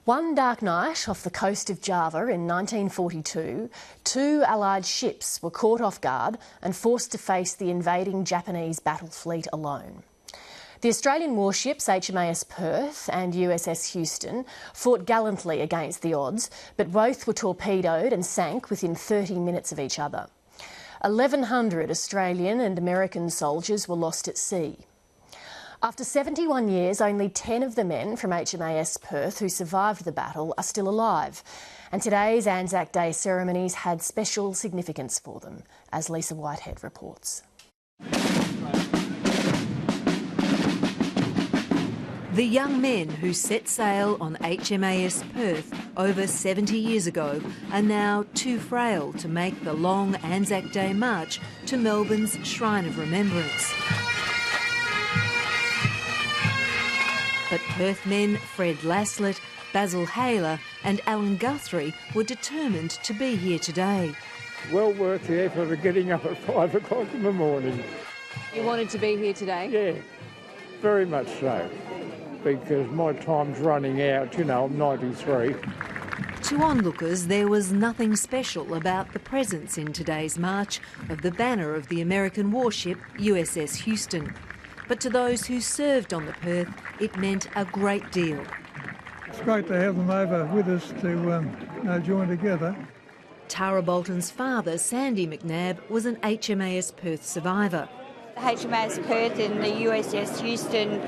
One dark night off the coast of Java in 1942, two Allied ships were caught off guard and forced to face the invading Japanese battle fleet alone. The Australian warships HMAS Perth and USS Houston fought gallantly against the odds, but both were torpedoed and sank within 30 minutes of each other. 1,100 Australian and American soldiers were lost at sea. After 71 years, only 10 of the men from HMAS Perth who survived the battle are still alive. And today's ANZAC Day ceremonies had special significance for them, as Lisa Whitehead reports. The young men who set sail on HMAS Perth over 70 years ago are now too frail to make the long ANZAC Day March to Melbourne's Shrine of Remembrance. But Perth men Fred Laslett, Basil Haler and Alan Guthrie were determined to be here today. Well worth the effort of getting up at 5 o'clock in the morning. You wanted to be here today? Yeah, very much so, because my time's running out, you know, I'm 93. To onlookers, there was nothing special about the presence in today's march of the banner of the American warship USS Houston. But to those who served on the Perth, it meant a great deal. It's great to have them over with us to join together. Tara Bolton's father, Sandy McNabb, was an HMAS Perth survivor. HMAS Perth and the USS Houston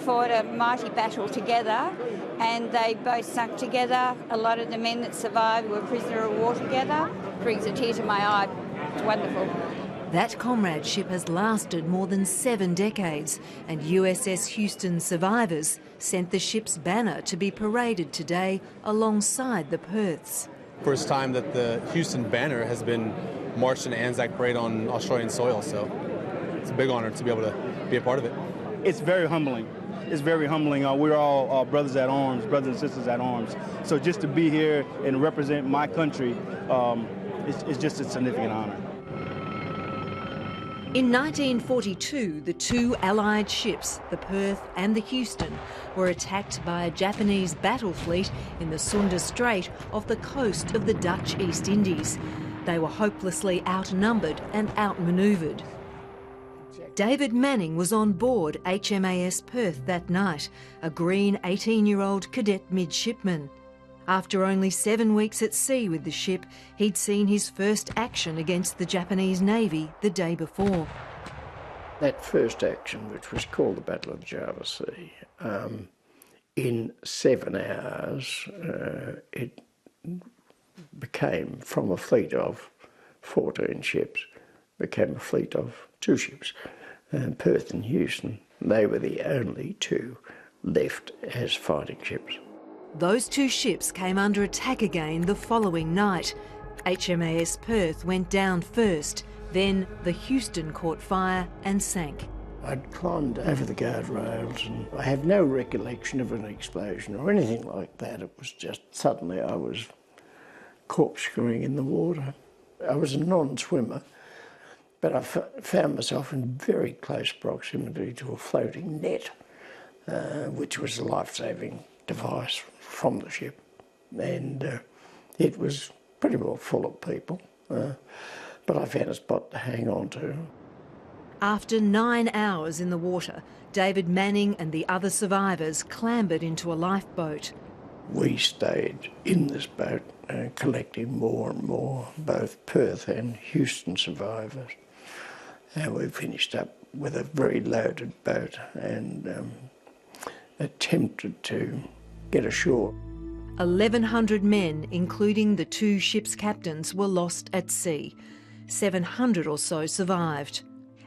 fought a mighty battle together and they both sunk together. A lot of the men that survived were prisoner of war together. Brings a tear to my eye. It's wonderful. That comradeship has lasted more than 7 decades, and USS Houston survivors sent the ship's banner to be paraded today alongside the Perths. First time that the Houston banner has been marched in an ANZAC parade on Australian soil, so it's a big honour to be able to be a part of it. It's very humbling. It's very humbling. We're all brothers at arms, brothers and sisters at arms. So just to be here and represent my country, it's just a significant honour. In 1942, the two Allied ships, the Perth and the Houston, were attacked by a Japanese battle fleet in the Sunda Straits off the coast of the Dutch East Indies. They were hopelessly outnumbered and outmanoeuvred. David Manning was on board HMAS Perth that night, a green 18-year-old cadet midshipman. After only 7 weeks at sea with the ship, he'd seen his first action against the Japanese Navy the day before. That first action, which was called the Battle of the Java Sea, in 7 hours it became, from a fleet of 14 ships, became a fleet of 2 ships. Perth and Houston, they were the only 2 left as fighting ships. Those 2 ships came under attack again the following night. HMAS Perth went down first, then the Houston caught fire and sank. I'd climbed over the guardrails and I have no recollection of an explosion or anything like that. It was just suddenly I was corkscrewing in the water. I was a non-swimmer, but I found myself in very close proximity to a floating net, which was a life-saving device from the ship, and it was pretty well full of people, but I found a spot to hang on to. After 9 hours in the water, David Manning and the other survivors clambered into a lifeboat. We stayed in this boat collecting more and more, both Perth and Houston survivors, and we finished up with a very loaded boat and attempted to get ashore. 1,100 men, including the 2 ships' captains, were lost at sea. 700 or so survived.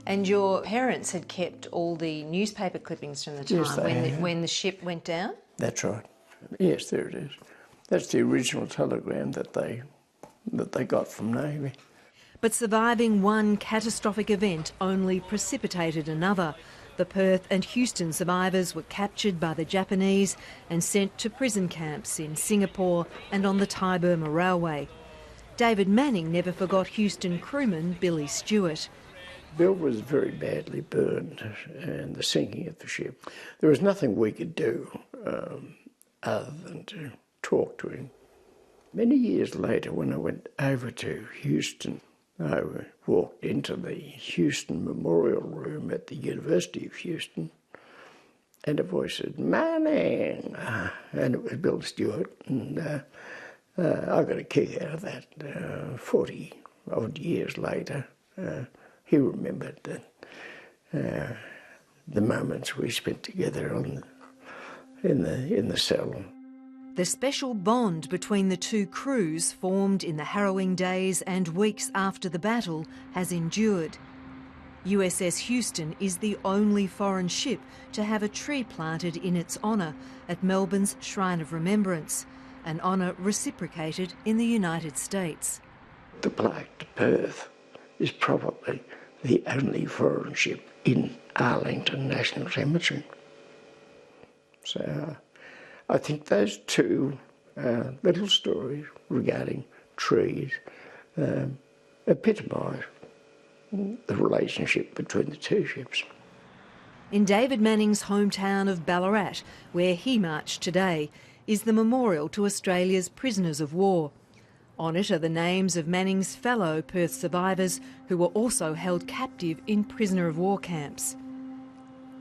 And your parents had kept all the newspaper clippings from the time when the ship went down? That's right. Yes, there it is. That's the original telegram that they got from Navy. But surviving one catastrophic event only precipitated another. The Perth and Houston survivors were captured by the Japanese and sent to prison camps in Singapore and on the Thai-Burma Railway. David Manning never forgot Houston crewman Billy Stewart. Bill was very badly burned in the sinking of the ship. There was nothing we could do other than to talk to him. Many years later, when I went over to Houston, I walked into the Houston Memorial Room at the University of Houston, and a voice said, "Manning!" And it was Bill Stewart, and I got a kick out of that. 40-odd years later, he remembered the moments we spent together in the cell. The special bond between the two crews, formed in the harrowing days and weeks after the battle, has endured. USS Houston is the only foreign ship to have a tree planted in its honour at Melbourne's Shrine of Remembrance, an honour reciprocated in the United States. The plaque to Perth is probably the only foreign ship in Arlington National Cemetery. So I think those two little stories regarding trees epitomise the relationship between the two ships. In David Manning's hometown of Ballarat, where he marched today, is the memorial to Australia's prisoners of war. On it are the names of Manning's fellow Perth survivors who were also held captive in prisoner of war camps.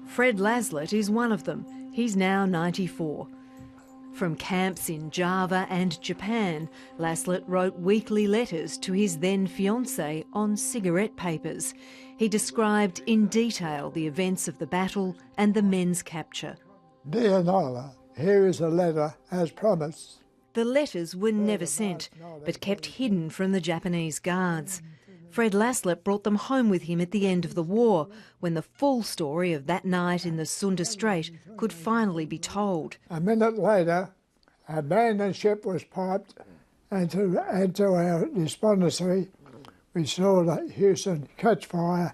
Fred Laslett is one of them. He's now 94. From camps in Java and Japan, Laslett wrote weekly letters to his then fiancée on cigarette papers. He described in detail the events of the battle and the men's capture. Dear Nola, here is a letter as promised. The letters were never sent, but kept hidden from the Japanese guards. Fred Laslett brought them home with him at the end of the war, when the full story of that night in the Sunda Straits could finally be told. A minute later, a abandoned ship was piped, and to add to our despondency, we saw the Houston catch fire.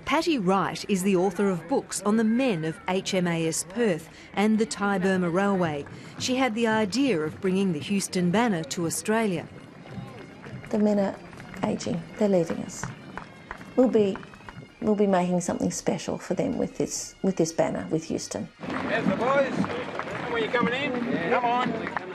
Patty Wright is the author of books on the men of HMAS Perth and the Thai-Burma Railway. She had the idea of bringing the Houston banner to Australia. The men are ageing, they're leaving us. We'll be making something special for them with this banner, with Houston. There's the boys. Come on, you coming in? Yeah. Come on.